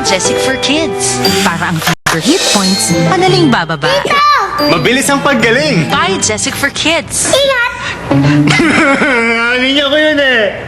Jessic for Kids. Para ang fever hit points, madaling bababa. Mabilis ang paggaling. Buy Jessic for Kids. Hindi ko yun eh.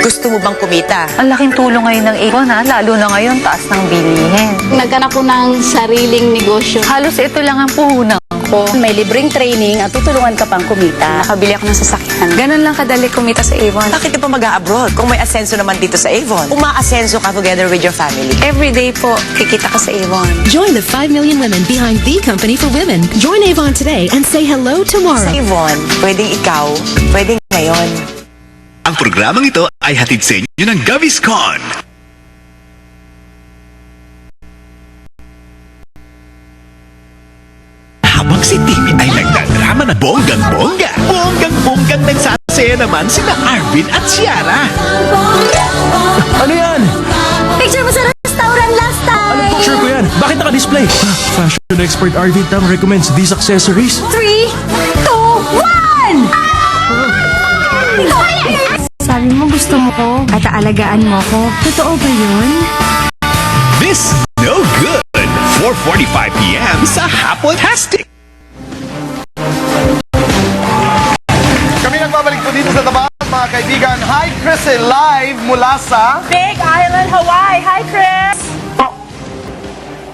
Gusto mo bang kumita? Ang laking tulong ngayon ng Avon, ha? Lalo na ngayon, taas ng bilihin. Naghanap ko ng sariling negosyo. Halos ito lang ang puhunan ko. May libreng training at tutulungan ka pang kumita. Nakabili ako ng sasakyan. Ganun lang kadali kumita sa Avon. Bakit ka pa mag-a-abroad? Kung may asenso naman dito sa Avon. Umaasenso ka together with your family. Everyday po, kikita ka sa Avon. Join the 5 million women behind the company for women. Join Avon today and say hello Sa tomorrow. Avon, pwedeng ikaw, pwedeng ngayon. Ang programang ito ay hatid sa inyo ng Gaviscon. Habang si Timmy ay nagdadrama na bonggang-bongga, bonggang-bonggang nagsasaya naman sina Arvin at Ciara. Ano yan? Picture mo sa restaurant last time! Picture ko yan. Bakit naka-display? Fashion expert Arvin Tam recommends these accessories. 3, 2, 1! Sabi mo gusto mo ko at aalagaan mo ko. Totoo ba yun? This No Good, 4:45 p.m. sa Hapon-tastic. Kami nagbabalik po dito sa Tabaas, mga kaibigan. Hi, Chris, live mula sa... Big Island, Hawaii. Hi, Chris.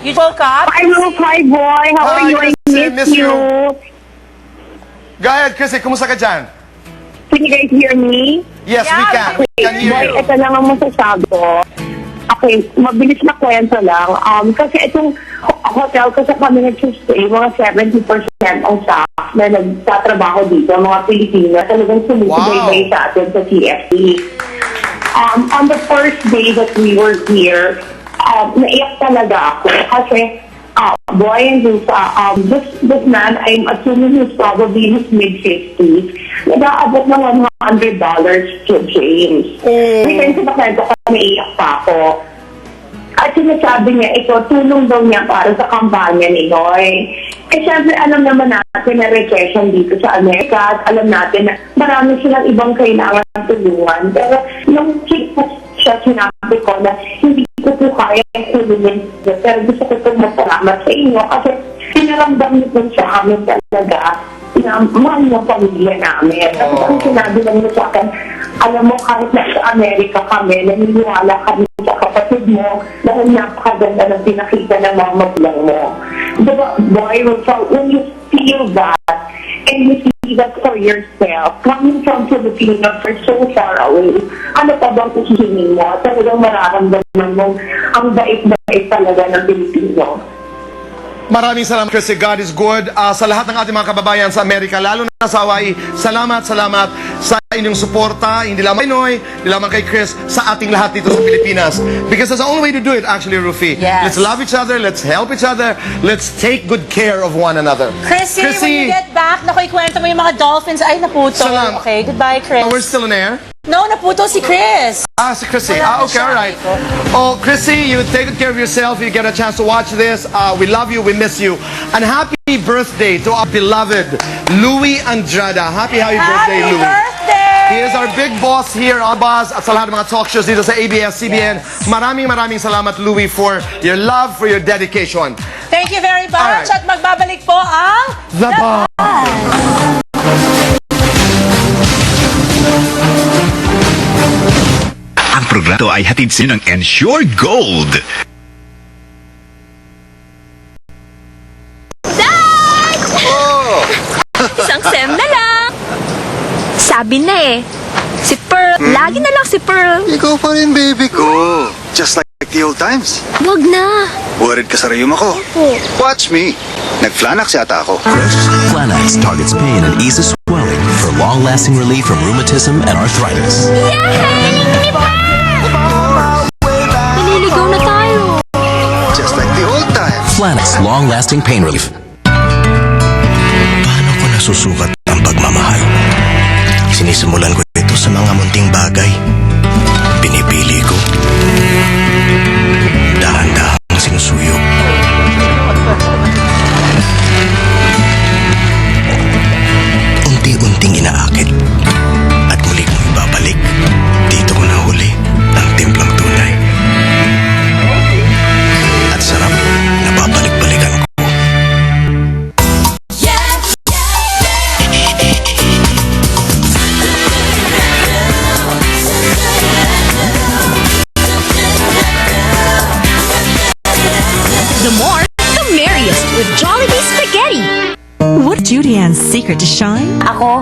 You woke up? Hi, boy. How are you? I miss you. Go ahead, Chris, kumusta ka dyan? Can you guys hear me? Yes, we can. We can hear Boy, you. ito lang ang masasabi ko. Okay, mabilis na kwento lang. Kasi itong hotel ko sa kami nag-stay, mga 70% ang staff na nagtatrabaho dito, mga Pilipino, talagang sumusubaybay sa atin sa TFC. On the first day that we were here, naiyak talaga ako kasi boy and this man, I'm assuming he's probably in his mid-50s, nag-aabot ng $100 to James. Kasi sa kwento ko, naiyak pa ako. At sinasabi niya, ito, tulong daw niya para sa kampanya ni Noy. Eh, syempre, alam naman natin na recession dito sa Amerika at alam natin na marami silang ibang kailangan tulungan. Pero nung siya sinabi ko na hindi ko po kaya tulungan siya, pero gusto ko itong masalamat sa inyo kasi pinaramdam niyo po sa amin talaga na mahal yung pamilya namin. Tapos ang sinabi lang niyo sa akin, alam mo, kahit na sa Amerika kami, naniniwala kami sa kapatid mo dahil napakaganda ng pinakita ng mga magulang mo. Diba, boy, when you feel that and you see that for yourself, coming from Filipinas for so far away, ano pa bang isihingin mo? Talagang mararamdaman mo ang bait-bait talaga ng Pilipino. Maraming salamat, Chris. God is good. Sa lahat ng ating mga kababayan sa Amerika, lalo na sa Hawaii, salamat sa inyong suporta, hindi lamang kay Noy, hindi lamang kay Chris, sa ating lahat dito sa Pilipinas. Because that's the only way to do it, actually, Rufi. Yes. Let's love each other, let's help each other, let's take good care of one another. Chrissy, when you get back, naku, ikwento mo yung mga dolphins. Ay, naputo. Salam. Okay, goodbye, Chris. We're still on air? No, naputo si Chris. Si Chrissy. Wala na Okay, siya. all right. Oh, Chrissy, you take good care of yourself. You get a chance to watch this. We love you. We miss you. And happy birthday to our beloved Louie Andrada. Happy birthday, Louie. Birthday! He is our big boss here on Buzz at sa lahat ng mga talk shows dito sa ABS-CBN. Maraming salamat, Louie, for your love, for your dedication. Thank you very much. Alright. At magbabalik po ang The Buzz. Ang programa ito ay hatid sa inyo ng Ensure Gold. Isang sem na lang. Sabi na eh. Si Pearl. Lagi na lang si Pearl. Ikaw pa rin, baby ko. Just like the old times. Wag na. Worried ka sa rayuma ko. Watch me. Nag-Flanax yata ako. Flanax targets pain and eases swelling for long-lasting relief from rheumatism and arthritis. Yay! Naliligaw na tayo. Just like the old times. Flanax long-lasting pain relief. Paano ko nasusukat ang pagmamahal? Sinisimulan ko ito sa mga munting bagay. Pinipili ko. Dahan-dahang sinusuyok. Unti-unting inaakit. At muli kong ibabalik. Dito ko nahuli ang timplang The more, the merriest with Jollibee Spaghetti. What's Judy Ann's secret to shine? Ako,